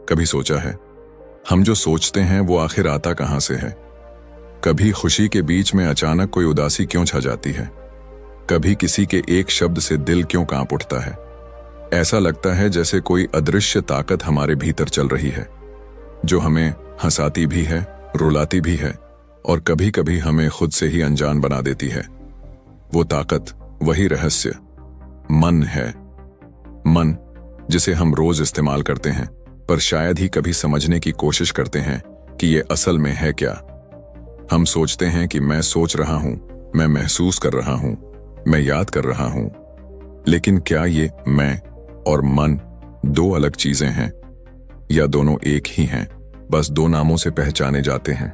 कभी सोचा है हम जो सोचते हैं वो आखिर आता कहां से है? कभी खुशी के बीच में अचानक कोई उदासी क्यों छा जाती है? कभी किसी के एक शब्द से दिल क्यों कांप उठता है? ऐसा लगता है जैसे कोई अदृश्य ताकत हमारे भीतर चल रही है, जो हमें हंसाती भी है, रुलाती भी है और कभी कभी हमें खुद से ही अनजान बना देती है। वो ताकत, वही रहस्य, मन है। मन जिसे हम रोज इस्तेमाल करते हैं, पर शायद ही कभी समझने की कोशिश करते हैं कि ये असल में है क्या। हम सोचते हैं कि मैं सोच रहा हूं, मैं महसूस कर रहा हूं, मैं याद कर रहा हूं, लेकिन क्या ये मैं और मन दो अलग चीजें हैं या दोनों एक ही हैं, बस दो नामों से पहचाने जाते हैं?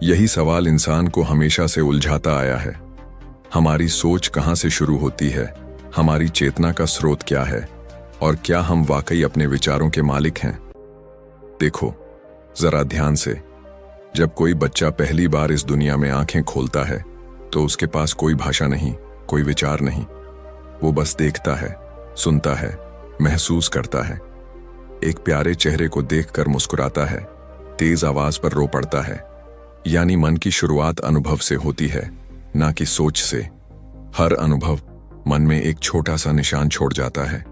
यही सवाल इंसान को हमेशा से उलझाता आया है। हमारी सोच कहां से शुरू होती है? हमारी चेतना का स्रोत क्या है? और क्या हम वाकई अपने विचारों के मालिक हैं? देखो जरा ध्यान से, जब कोई बच्चा पहली बार इस दुनिया में आंखें खोलता है तो उसके पास कोई भाषा नहीं, कोई विचार नहीं। वो बस देखता है, सुनता है, महसूस करता है। एक प्यारे चेहरे को देखकर मुस्कुराता है, तेज आवाज पर रो पड़ता है। यानी मन की शुरुआत अनुभव से होती है, ना कि सोच से। हर अनुभव मन में एक छोटा सा निशान छोड़ जाता है।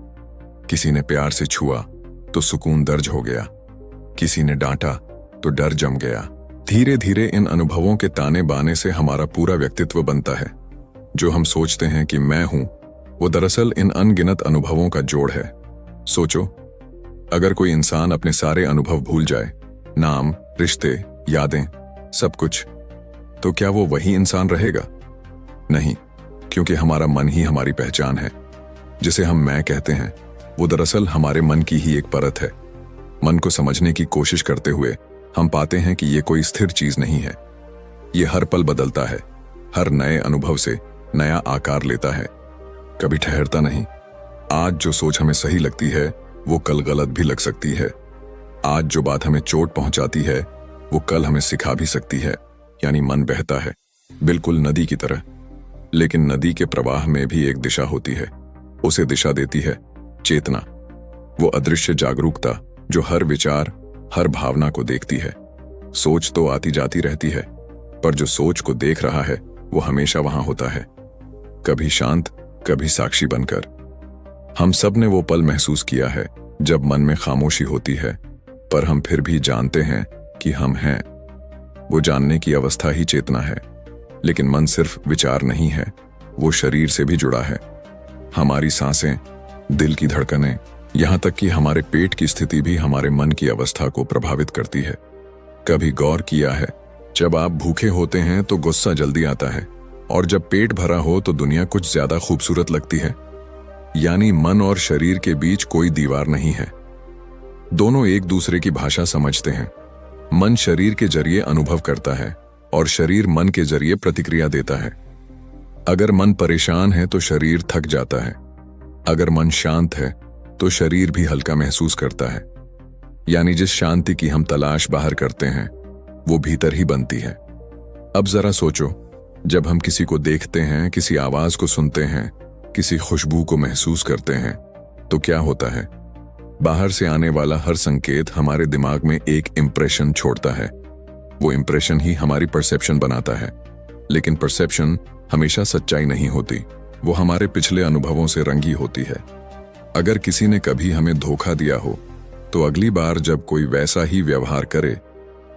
किसी ने प्यार से छुआ तो सुकून दर्ज हो गया, किसी ने डांटा तो डर जम गया। धीरे धीरे इन अनुभवों के ताने बाने से हमारा पूरा व्यक्तित्व बनता है। जो हम सोचते हैं कि मैं हूं, वो दरअसल इन अनगिनत अनुभवों का जोड़ है। सोचो, अगर कोई इंसान अपने सारे अनुभव भूल जाए, नाम, रिश्ते, यादें, सब कुछ, तो क्या वो वही इंसान रहेगा? नहीं, क्योंकि हमारा मन ही हमारी पहचान है। जिसे हम मैं कहते हैं, वो दरअसल हमारे मन की ही एक परत है। मन को समझने की कोशिश करते हुए हम पाते हैं कि ये कोई स्थिर चीज नहीं है। ये हर पल बदलता है, हर नए अनुभव से नया आकार लेता है, कभी ठहरता नहीं। आज जो सोच हमें सही लगती है वो कल गलत भी लग सकती है। आज जो बात हमें चोट पहुंचाती है वो कल हमें सिखा भी सकती है। यानी मन बहता है, बिल्कुल नदी की तरह, लेकिन नदी के प्रवाह में भी एक दिशा होती है। उसे दिशा देती है चेतना, वो अदृश्य जागरूकता जो हर विचार, हर भावना को देखती है। सोच तो आती जाती रहती है, पर जो सोच को देख रहा है वो हमेशा वहां होता है, कभी शांत, कभी साक्षी बनकर। हम सब ने वो पल महसूस किया है जब मन में खामोशी होती है, पर हम फिर भी जानते हैं कि हम हैं। वो जानने की अवस्था ही चेतना है। लेकिन मन सिर्फ विचार नहीं है, वो शरीर से भी जुड़ा है। हमारी सांसें, दिल की धड़कनें, यहां तक कि हमारे पेट की स्थिति भी हमारे मन की अवस्था को प्रभावित करती है। कभी गौर किया है, जब आप भूखे होते हैं तो गुस्सा जल्दी आता है, और जब पेट भरा हो तो दुनिया कुछ ज्यादा खूबसूरत लगती है। यानी मन और शरीर के बीच कोई दीवार नहीं है। दोनों एक दूसरे की भाषा समझते हैं। मन शरीर के जरिए अनुभव करता है और शरीर मन के जरिए प्रतिक्रिया देता है। अगर मन परेशान है तो शरीर थक जाता है, अगर मन शांत है तो शरीर भी हल्का महसूस करता है। यानी जिस शांति की हम तलाश बाहर करते हैं वो भीतर ही बनती है। अब जरा सोचो, जब हम किसी को देखते हैं, किसी आवाज को सुनते हैं, किसी खुशबू को महसूस करते हैं, तो क्या होता है? बाहर से आने वाला हर संकेत हमारे दिमाग में एक इंप्रेशन छोड़ता है। वो इंप्रेशन ही हमारी परसेप्शन बनाता है। लेकिन परसेप्शन हमेशा सच्चाई नहीं होती, वो हमारे पिछले अनुभवों से रंगी होती है। अगर किसी ने कभी हमें धोखा दिया हो तो अगली बार जब कोई वैसा ही व्यवहार करे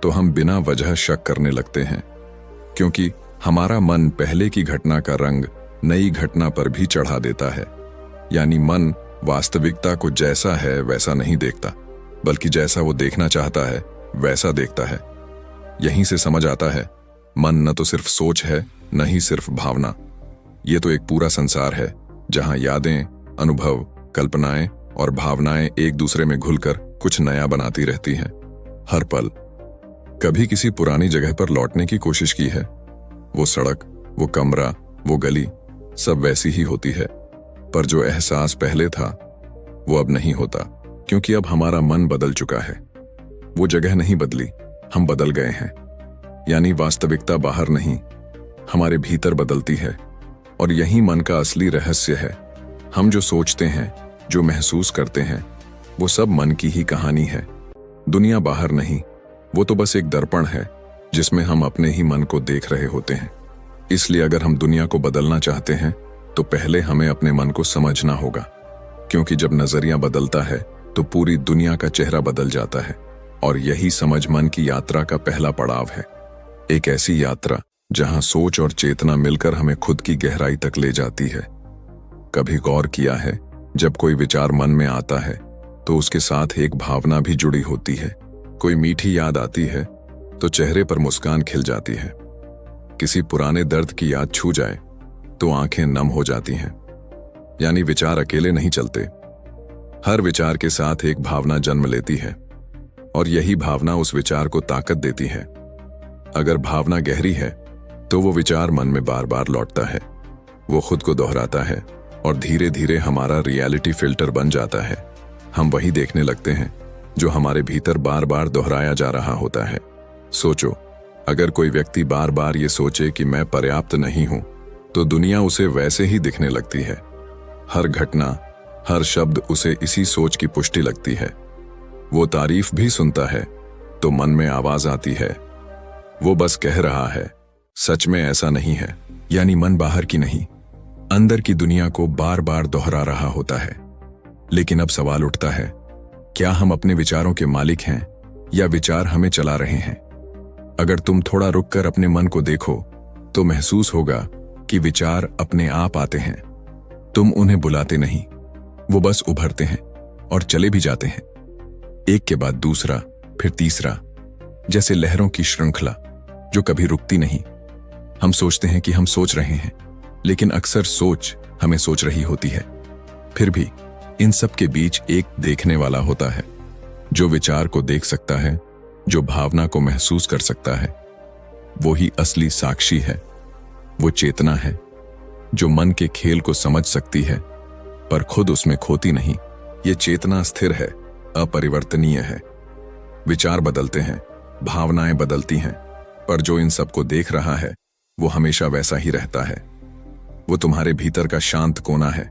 तो हम बिना वजह शक करने लगते हैं, क्योंकि हमारा मन पहले की घटना का रंग नई घटना पर भी चढ़ा देता है। यानी मन वास्तविकता को जैसा है वैसा नहीं देखता, बल्कि जैसा वो देखना चाहता है वैसा देखता है। यहीं से समझ आता है, मन न तो सिर्फ सोच है, न ही सिर्फ भावना। ये तो एक पूरा संसार है जहां यादें, अनुभव, कल्पनाएं और भावनाएं एक दूसरे में घुलकर कुछ नया बनाती रहती हैं। हर पल कभी किसी पुरानी जगह पर लौटने की कोशिश की है? वो सड़क, वो कमरा, वो गली, सब वैसी ही होती है, पर जो एहसास पहले था वो अब नहीं होता, क्योंकि अब हमारा मन बदल चुका है। वो जगह नहीं बदली, हम बदल गए हैं। यानी वास्तविकता बाहर नहीं, हमारे भीतर बदलती है। और यही मन का असली रहस्य है। हम जो सोचते हैं, जो महसूस करते हैं, वो सब मन की ही कहानी है, दुनिया बाहर नहीं, वो तो बस एक दर्पण है जिसमें हम अपने ही मन को देख रहे होते हैं। इसलिए अगर हम दुनिया को बदलना चाहते हैं तो पहले हमें अपने मन को समझना होगा, क्योंकि जब नजरिया बदलता है तो पूरी दुनिया का चेहरा बदल जाता है। और यही समझ मन की यात्रा का पहला पड़ाव है। एक ऐसी यात्रा जहां सोच और चेतना मिलकर हमें खुद की गहराई तक ले जाती है। कभी गौर किया है, जब कोई विचार मन में आता है तो उसके साथ एक भावना भी जुड़ी होती है। कोई मीठी याद आती है तो चेहरे पर मुस्कान खिल जाती है। किसी पुराने दर्द की याद छू जाए तो आंखें नम हो जाती हैं। यानी विचार अकेले नहीं चलते, हर विचार के साथ एक भावना जन्म लेती है और यही भावना उस विचार को ताकत देती है। अगर भावना गहरी है तो वो विचार मन में बार बार लौटता है, वो खुद को दोहराता है और धीरे धीरे हमारा रियलिटी फिल्टर बन जाता है। हम वही देखने लगते हैं जो हमारे भीतर बार बार दोहराया जा रहा होता है। सोचो, अगर कोई व्यक्ति बार बार ये सोचे कि मैं पर्याप्त नहीं हूं, तो दुनिया उसे वैसे ही दिखने लगती है। हर घटना, हर शब्द उसे इसी सोच की पुष्टि लगती है। वो तारीफ भी सुनता है तो मन में आवाज आती है, वो बस कह रहा है, सच में ऐसा नहीं है। यानी मन बाहर की नहीं, अंदर की दुनिया को बार बार दोहरा रहा होता है। लेकिन अब सवाल उठता है, क्या हम अपने विचारों के मालिक हैं या विचार हमें चला रहे हैं? अगर तुम थोड़ा रुककर अपने मन को देखो तो महसूस होगा कि विचार अपने आप आते हैं। तुम उन्हें बुलाते नहीं, वो बस उभरते हैं और चले भी जाते हैं, एक के बाद दूसरा, फिर तीसरा, जैसे लहरों की श्रृंखला जो कभी रुकती नहीं। हम सोचते हैं कि हम सोच रहे हैं, लेकिन अक्सर सोच हमें सोच रही होती है। फिर भी इन सब के बीच एक देखने वाला होता है, जो विचार को देख सकता है, जो भावना को महसूस कर सकता है। वो ही असली साक्षी है। वो चेतना है जो मन के खेल को समझ सकती है पर खुद उसमें खोती नहीं। ये चेतना स्थिर है, अपरिवर्तनीय है। विचार बदलते हैं, भावनाएं बदलती हैं, पर जो इन सबको देख रहा है वो हमेशा वैसा ही रहता है। वो तुम्हारे भीतर का शांत कोना है,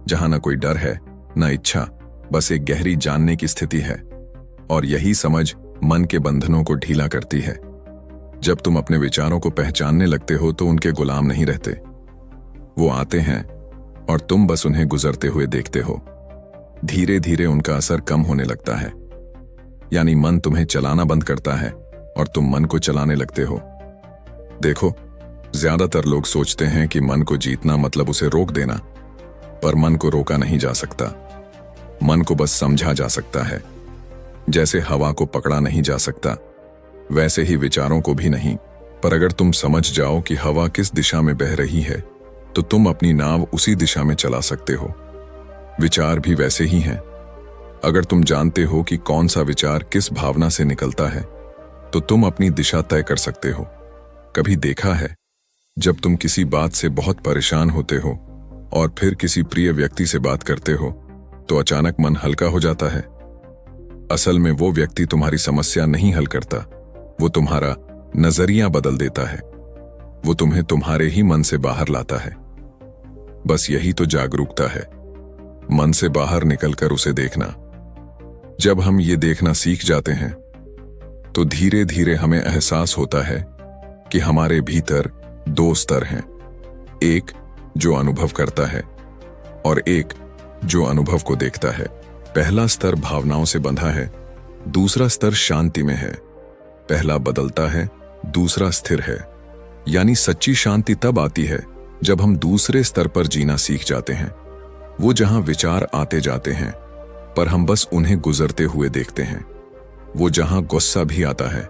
जहां न कोई डर है, न इच्छा, बस एक गहरी जानने की स्थिति है। और यही समझ मन के बंधनों को ढीला करती है। जब तुम अपने विचारों को पहचानने लगते हो तो उनके गुलाम नहीं रहते। वो आते हैं और तुम बस उन्हें गुजरते हुए देखते हो। धीरे धीरे उनका असर कम होने लगता है। यानी मन तुम्हें चलाना बंद करता है और तुम मन को चलाने लगते हो। देखो, ज्यादातर लोग सोचते हैं कि मन को जीतना मतलब उसे रोक देना, पर मन को रोका नहीं जा सकता। मन को बस समझा जा सकता है। जैसे हवा को पकड़ा नहीं जा सकता, वैसे ही विचारों को भी नहीं। पर अगर तुम समझ जाओ कि हवा किस दिशा में बह रही है, तो तुम अपनी नाव उसी दिशा में चला सकते हो। विचार भी वैसे ही हैं। अगर तुम जानते हो कि कौन सा विचार किस भावना से निकलता है, तो तुम अपनी दिशा तय कर सकते हो। कभी देखा है, जब तुम किसी बात से बहुत परेशान होते हो और फिर किसी प्रिय व्यक्ति से बात करते हो, तो अचानक मन हल्का हो जाता है। असल में वो व्यक्ति तुम्हारी समस्या नहीं हल करता, वो तुम्हारा नजरिया बदल देता है। वो तुम्हें तुम्हारे ही मन से बाहर लाता है। बस यही तो जागरूकता है, मन से बाहर निकलकर उसे देखना। जब हम ये देखना सीख जाते हैं तो धीरे धीरे हमें एहसास होता है कि हमारे भीतर दो स्तर हैं, एक जो अनुभव करता है और एक जो अनुभव को देखता है। पहला स्तर भावनाओं से बंधा है, दूसरा स्तर शांति में है। पहला बदलता है, दूसरा स्थिर है। यानी सच्ची शांति तब आती है जब हम दूसरे स्तर पर जीना सीख जाते हैं। वो जहां विचार आते जाते हैं पर हम बस उन्हें गुजरते हुए देखते हैं। वो जहां गुस्सा भी आता है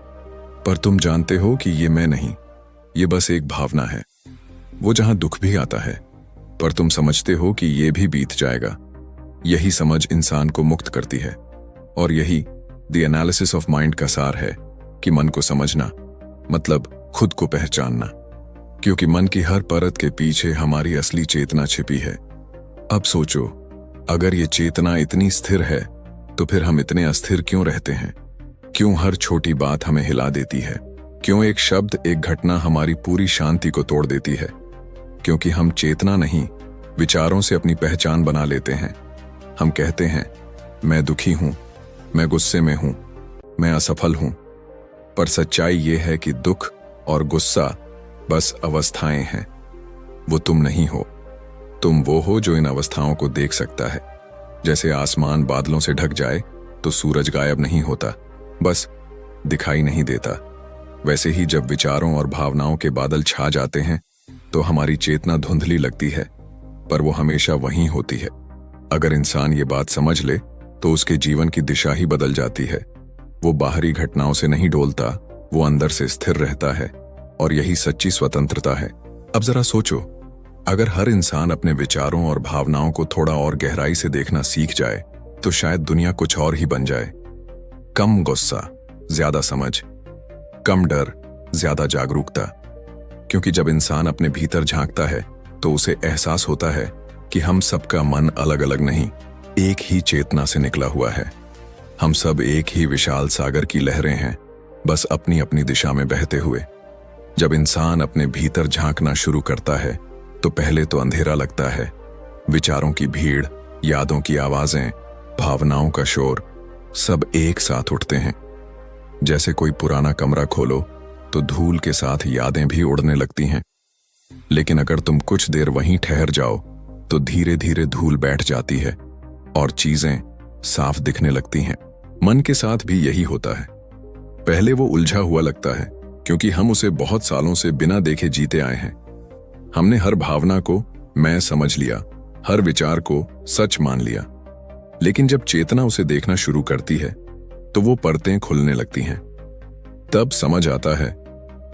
पर तुम जानते हो कि ये मैं नहीं, ये बस एक भावना है। वो जहां दुख भी आता है पर तुम समझते हो कि ये भी बीत जाएगा। यही समझ इंसान को मुक्त करती है। और यही द एनालिसिस ऑफ माइंड का सार है कि मन को समझना मतलब खुद को पहचानना, क्योंकि मन की हर परत के पीछे हमारी असली चेतना छिपी है। अब सोचो, अगर ये चेतना इतनी स्थिर है तो फिर हम इतने अस्थिर क्यों रहते हैं? क्यों हर छोटी बात हमें हिला देती है? क्यों एक शब्द, एक घटना हमारी पूरी शांति को तोड़ देती है? क्योंकि हम चेतना नहीं, विचारों से अपनी पहचान बना लेते हैं। हम कहते हैं, मैं दुखी हूं, मैं गुस्से में हूं, मैं असफल हूं। पर सच्चाई ये है कि दुख और गुस्सा बस अवस्थाएं हैं। वो तुम नहीं हो। तुम वो हो जो इन अवस्थाओं को देख सकता है। जैसे आसमान बादलों से ढक जाए तो सूरज गायब नहीं होता, बस दिखाई नहीं देता। वैसे ही जब विचारों और भावनाओं के बादल छा जाते हैं तो हमारी चेतना धुंधली लगती है, पर वो हमेशा वहीं होती है। अगर इंसान ये बात समझ ले तो उसके जीवन की दिशा ही बदल जाती है। वो बाहरी घटनाओं से नहीं डोलता, वो अंदर से स्थिर रहता है, और यही सच्ची स्वतंत्रता है। अब जरा सोचो, अगर हर इंसान अपने विचारों और भावनाओं को थोड़ा और गहराई से देखना सीख जाए तो शायद दुनिया कुछ और ही बन जाए। कम गुस्सा, ज्यादा समझ, कम डर, ज्यादा जागरूकता। क्योंकि जब इंसान अपने भीतर झांकता है तो उसे एहसास होता है कि हम सबका मन अलग अलग नहीं, एक ही चेतना से निकला हुआ है। हम सब एक ही विशाल सागर की लहरें हैं, बस अपनी अपनी दिशा में बहते हुए। जब इंसान अपने भीतर झांकना शुरू करता है तो पहले तो अंधेरा लगता है। विचारों की भीड़, यादों की आवाजें, भावनाओं का शोर सब एक साथ उठते हैं। जैसे कोई पुराना कमरा खोलो तो धूल के साथ यादें भी उड़ने लगती हैं। लेकिन अगर तुम कुछ देर वहीं ठहर जाओ तो धीरे धीरे धूल बैठ जाती है और चीजें साफ दिखने लगती हैं। मन के साथ भी यही होता है। पहले वो उलझा हुआ लगता है क्योंकि हम उसे बहुत सालों से बिना देखे जीते आए हैं। हमने हर भावना को मैं समझ लिया, हर विचार को सच मान लिया। लेकिन जब चेतना उसे देखना शुरू करती है तो वो परतें खुलने लगती हैं। तब समझ आता है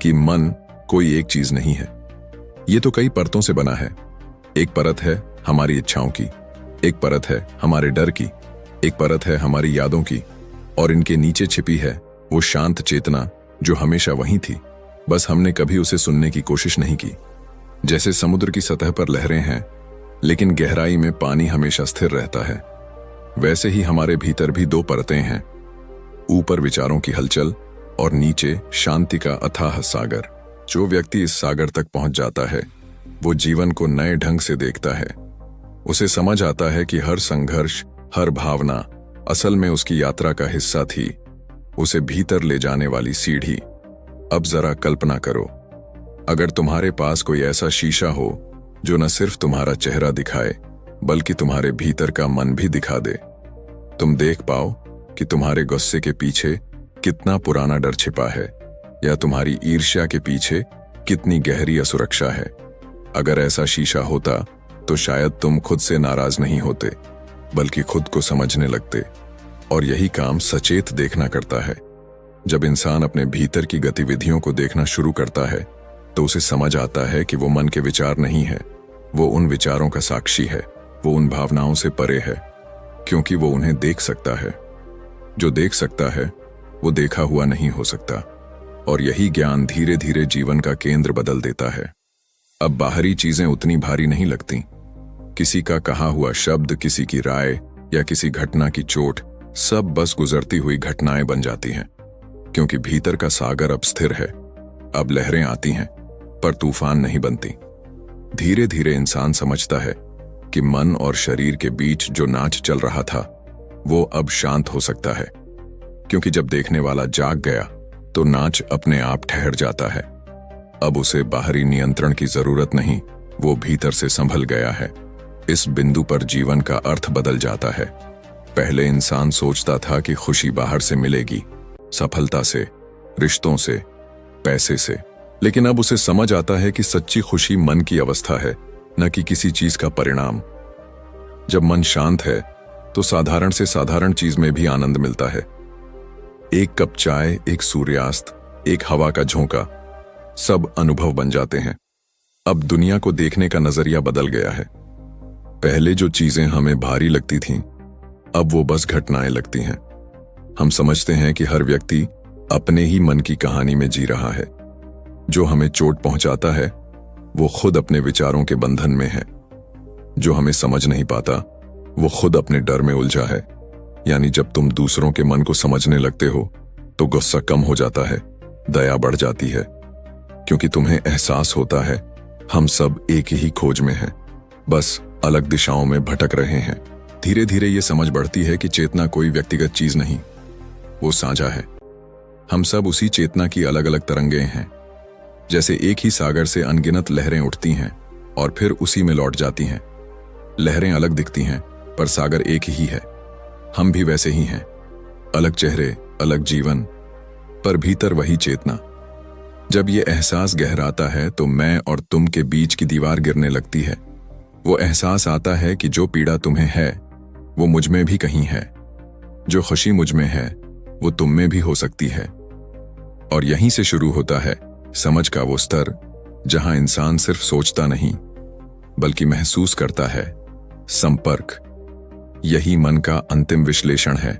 कि मन कोई एक चीज नहीं है, ये तो कई परतों से बना है। एक परत है हमारी इच्छाओं की, एक परत है हमारे डर की, एक परत है हमारी यादों की, और इनके नीचे छिपी है वो शांत चेतना जो हमेशा वहीं थी, बस हमने कभी उसे सुनने की कोशिश नहीं की। जैसे समुद्र की सतह पर लहरें हैं लेकिन गहराई में पानी हमेशा स्थिर रहता है, वैसे ही हमारे भीतर भी दो परतें हैं। ऊपर विचारों की हलचल और नीचे शांति का अथाह सागर। जो व्यक्ति इस सागर तक पहुंच जाता है वो जीवन को नए ढंग से देखता है। उसे समझ आता है कि हर संघर्ष, हर भावना असल में उसकी यात्रा का हिस्सा थी, उसे भीतर ले जाने वाली सीढ़ी। अब जरा कल्पना करो, अगर तुम्हारे पास कोई ऐसा शीशा हो जो न सिर्फ तुम्हारा चेहरा दिखाए बल्कि तुम्हारे भीतर का मन भी दिखा दे, तुम देख पाओ कि तुम्हारे गुस्से के पीछे कितना पुराना डर छिपा है, या तुम्हारी ईर्ष्या के पीछे कितनी गहरी असुरक्षा है। अगर ऐसा शीशा होता तो शायद तुम खुद से नाराज नहीं होते बल्कि खुद को समझने लगते। और यही काम सचेत देखना करता है। जब इंसान अपने भीतर की गतिविधियों को देखना शुरू करता है तो उसे समझ आता है कि वो मन के विचार नहीं है, वो उन विचारों का साक्षी है, वो उन भावनाओं से परे है, क्योंकि वो उन्हें देख सकता है। जो देख सकता है वो देखा हुआ नहीं हो सकता, और यही ज्ञान धीरे धीरे जीवन का केंद्र बदल देता है। अब बाहरी चीजें उतनी भारी नहीं लगती। किसी का कहा हुआ शब्द, किसी की राय या किसी घटना की चोट, सब बस गुजरती हुई घटनाएं बन जाती हैं, क्योंकि भीतर का सागर अब स्थिर है। अब लहरें आती हैं पर तूफान नहीं बनती। धीरे धीरे इंसान समझता है कि मन और शरीर के बीच जो नाच चल रहा था वो अब शांत हो सकता है, क्योंकि जब देखने वाला जाग गया तो नाच अपने आप ठहर जाता है। अब उसे बाहरी नियंत्रण की जरूरत नहीं, वो भीतर से संभल गया है। इस बिंदु पर जीवन का अर्थ बदल जाता है। पहले इंसान सोचता था कि खुशी बाहर से मिलेगी, सफलता से, रिश्तों से, पैसे से, लेकिन अब उसे समझ आता है कि सच्ची खुशी मन की अवस्था है, न कि किसी चीज का परिणाम। जब मन शांत है तो साधारण से साधारण चीज में भी आनंद मिलता है। एक कप चाय, एक सूर्यास्त, एक हवा का झोंका, सब अनुभव बन जाते हैं। अब दुनिया को देखने का नजरिया बदल गया है। पहले जो चीजें हमें भारी लगती थीं, अब वो बस घटनाएं लगती हैं। हम समझते हैं कि हर व्यक्ति अपने ही मन की कहानी में जी रहा है। जो हमें चोट पहुंचाता है वो खुद अपने विचारों के बंधन में है। जो हमें समझ नहीं पाता वो खुद अपने डर में उलझा है। यानी जब तुम दूसरों के मन को समझने लगते हो तो गुस्सा कम हो जाता है, दया बढ़ जाती है, क्योंकि तुम्हें एहसास होता है हम सब एक ही खोज में हैं, बस अलग दिशाओं में भटक रहे हैं। धीरे धीरे ये समझ बढ़ती है कि चेतना कोई व्यक्तिगत चीज नहीं, वो साझा है। हम सब उसी चेतना की अलग अलग तरंगें हैं। जैसे एक ही सागर से अनगिनत लहरें उठती हैं और फिर उसी में लौट जाती हैं। लहरें अलग दिखती हैं पर सागर एक ही है। हम भी वैसे ही हैं, अलग चेहरे, अलग जीवन, पर भीतर वही चेतना। जब ये एहसास गहराता है तो मैं और तुम के बीच की दीवार गिरने लगती है। वो एहसास आता है कि जो पीड़ा तुम्हें है वो मुझ में भी कहीं है, जो खुशी मुझ में है वो तुम में भी हो सकती है। और यहीं से शुरू होता है समझ का वो स्तर जहां इंसान सिर्फ सोचता नहीं बल्कि महसूस करता है। संपर्क, यही मन का अंतिम विश्लेषण है।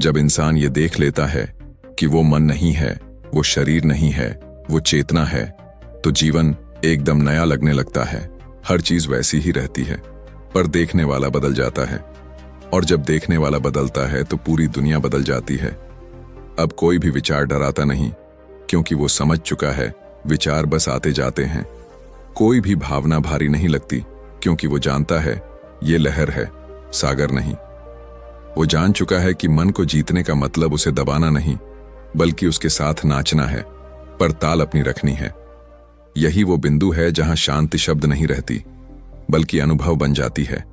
जब इंसान ये देख लेता है कि वो मन नहीं है, वो शरीर नहीं है, वो चेतना है, तो जीवन एकदम नया लगने लगता है। हर चीज वैसी ही रहती है पर देखने वाला बदल जाता है, और जब देखने वाला बदलता है तो पूरी दुनिया बदल जाती है। अब कोई भी विचार डराता नहीं क्योंकि वो समझ चुका है विचार बस आते जाते हैं। कोई भी भावना भारी नहीं लगती क्योंकि वो जानता है ये लहर है, सागर नहीं। वो जान चुका है कि मन को जीतने का मतलब उसे दबाना नहीं बल्कि उसके साथ नाचना है, पर ताल अपनी रखनी है। यही वो बिंदु है जहां शांति शब्द नहीं रहती बल्कि अनुभव बन जाती है,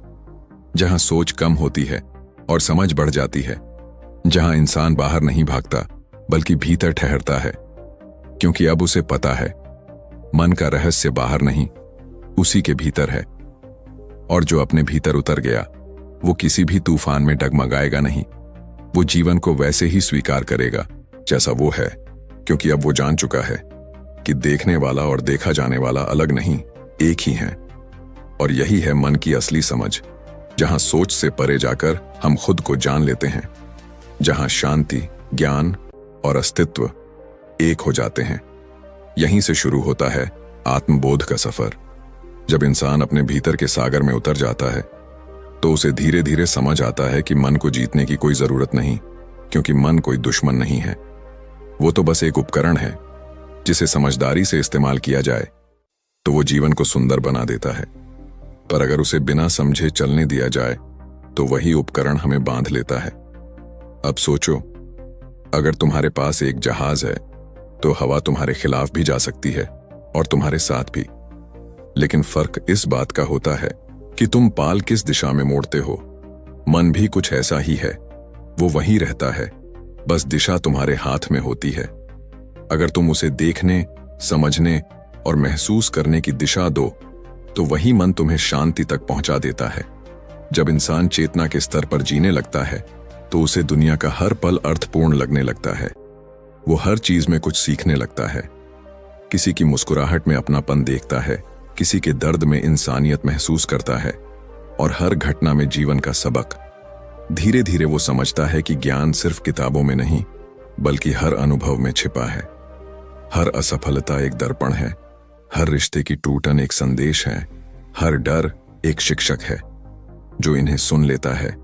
जहां सोच कम होती है और समझ बढ़ जाती है, जहां इंसान बाहर नहीं भागता बल्कि भीतर ठहरता है, क्योंकि अब उसे पता है मन का रहस्य बाहर नहीं, उसी के भीतर है। और जो अपने भीतर उतर गया वो किसी भी तूफान में डगमगाएगा नहीं। वो जीवन को वैसे ही स्वीकार करेगा जैसा वो है, क्योंकि अब वो जान चुका है कि देखने वाला और देखा जाने वाला अलग नहीं, एक ही हैं। और यही है मन की असली समझ, जहां सोच से परे जाकर हम खुद को जान लेते हैं, जहां शांति, ज्ञान और अस्तित्व एक हो जाते हैं। यहीं से शुरू होता है आत्मबोध का सफर। जब इंसान अपने भीतर के सागर में उतर जाता है तो उसे धीरे धीरे समझ आता है कि मन को जीतने की कोई जरूरत नहीं, क्योंकि मन कोई दुश्मन नहीं है। वो तो बस एक उपकरण है जिसे समझदारी से इस्तेमाल किया जाए तो वो जीवन को सुंदर बना देता है, पर अगर उसे बिना समझे चलने दिया जाए तो वही उपकरण हमें बांध लेता है। अब सोचो, अगर तुम्हारे पास एक जहाज है तो हवा तुम्हारे खिलाफ भी जा सकती है और तुम्हारे साथ भी, लेकिन फर्क इस बात का होता है कि तुम पाल किस दिशा में मोड़ते हो। मन भी कुछ ऐसा ही है, वो वहीं रहता है, बस दिशा तुम्हारे हाथ में होती है। अगर तुम उसे देखने, समझने और महसूस करने की दिशा दो तो वही मन तुम्हें शांति तक पहुंचा देता है। जब इंसान चेतना के स्तर पर जीने लगता है तो उसे दुनिया का हर पल अर्थपूर्ण लगने लगता है। वो हर चीज में कुछ सीखने लगता है। किसी की मुस्कुराहट में अपनापन देखता है, किसी के दर्द में इंसानियत महसूस करता है, और हर घटना में जीवन का सबक। धीरे धीरे वो समझता है कि ज्ञान सिर्फ किताबों में नहीं बल्कि हर अनुभव में छिपा है। हर असफलता एक दर्पण है, हर रिश्ते की टूटन एक संदेश है, हर डर एक शिक्षक है। जो इन्हें सुन लेता है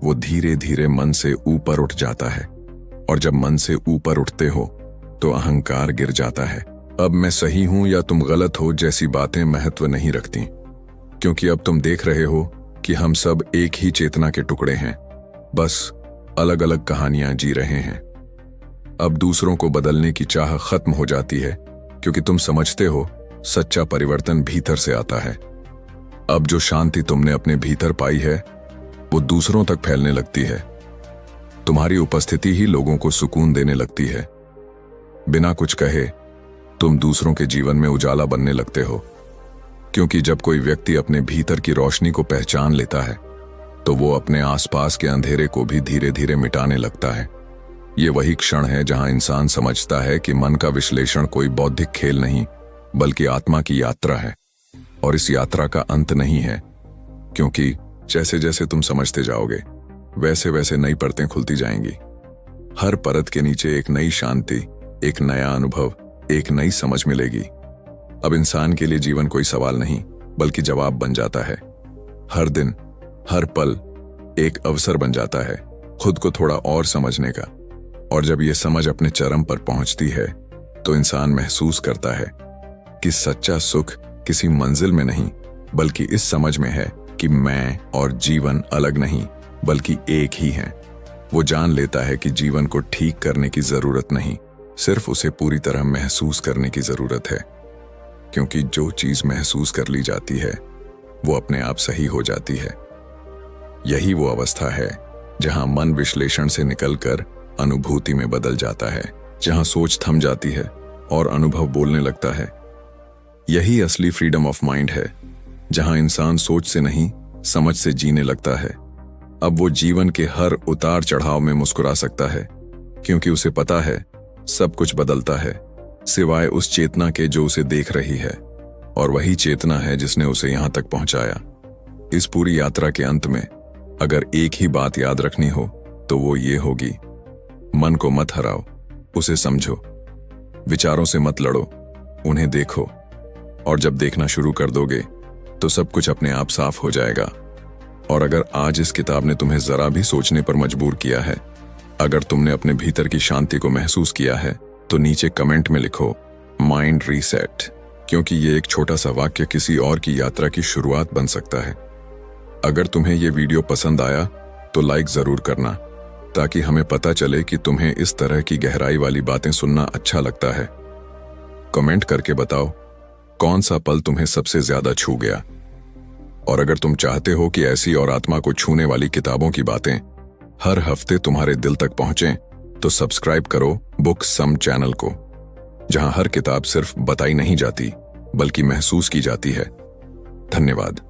वो धीरे धीरे मन से ऊपर उठ जाता है, और जब मन से ऊपर उठते हो तो अहंकार गिर जाता है। अब मैं सही हूं या तुम गलत हो जैसी बातें महत्व नहीं रखती, क्योंकि अब तुम देख रहे हो कि हम सब एक ही चेतना के टुकड़े हैं, बस अलग अलग कहानियां जी रहे हैं। अब दूसरों को बदलने की चाह खत्म हो जाती है, क्योंकि तुम समझते हो सच्चा परिवर्तन भीतर से आता है। अब जो शांति तुमने अपने भीतर पाई है वो दूसरों तक फैलने लगती है। तुम्हारी उपस्थिति ही लोगों को सुकून देने लगती है। बिना कुछ कहे तुम दूसरों के जीवन में उजाला बनने लगते हो, क्योंकि जब कोई व्यक्ति अपने भीतर की रोशनी को पहचान लेता है तो वो अपने आसपास के अंधेरे को भी धीरे धीरे मिटाने लगता है। ये वही क्षण है जहां इंसान समझता है कि मन का विश्लेषण कोई बौद्धिक खेल नहीं बल्कि आत्मा की यात्रा है, और इस यात्रा का अंत नहीं है, क्योंकि जैसे जैसे तुम समझते जाओगे वैसे वैसे नई परतें खुलती जाएंगी। हर परत के नीचे एक नई शांति, एक नया अनुभव, एक नई समझ मिलेगी। अब इंसान के लिए जीवन कोई सवाल नहीं बल्कि जवाब बन जाता है। हर दिन, हर पल एक अवसर बन जाता है खुद को थोड़ा और समझने का। और जब ये समझ अपने चरम पर पहुंचती है तो इंसान महसूस करता है कि सच्चा सुख किसी मंजिल में नहीं बल्कि इस समझ में है कि मैं और जीवन अलग नहीं बल्कि एक ही हैं। वो जान लेता है कि जीवन को ठीक करने की जरूरत नहीं, सिर्फ उसे पूरी तरह महसूस करने की जरूरत है, क्योंकि जो चीज महसूस कर ली जाती है वो अपने आप सही हो जाती है। यही वो अवस्था है जहां मन विश्लेषण से निकलकर अनुभूति में बदल जाता है, जहां सोच थम जाती है और अनुभव बोलने लगता है। यही असली फ्रीडम ऑफ माइंड है, जहां इंसान सोच से नहीं समझ से जीने लगता है। अब वो जीवन के हर उतार चढ़ाव में मुस्कुरा सकता है, क्योंकि उसे पता है सब कुछ बदलता है सिवाय उस चेतना के जो उसे देख रही है, और वही चेतना है जिसने उसे यहां तक पहुंचाया। इस पूरी यात्रा के अंत में अगर एक ही बात याद रखनी हो तो वो ये होगी, मन को मत हराओ, उसे समझो, विचारों से मत लड़ो, उन्हें देखो, और जब देखना शुरू कर दोगे तो सब कुछ अपने आप साफ हो जाएगा। और अगर आज इस किताब ने तुम्हें जरा भी सोचने पर मजबूर किया है, अगर तुमने अपने भीतर की शांति को महसूस किया है, तो नीचे कमेंट में लिखो माइंड रीसेट, क्योंकि ये एक छोटा सा वाक्य किसी और की यात्रा की शुरुआत बन सकता है। अगर तुम्हें ये वीडियो पसंद आया तो लाइक जरूर करना, ताकि हमें पता चले कि तुम्हें इस तरह की गहराई वाली बातें सुनना अच्छा लगता है। कमेंट करके बताओ कौन सा पल तुम्हें सबसे ज्यादा छू गया। और अगर तुम चाहते हो कि ऐसी और आत्मा को छूने वाली किताबों की बातें हर हफ्ते तुम्हारे दिल तक पहुंचें, तो सब्सक्राइब करो बुक सम चैनल को, जहां हर किताब सिर्फ बताई नहीं जाती बल्कि महसूस की जाती है। धन्यवाद।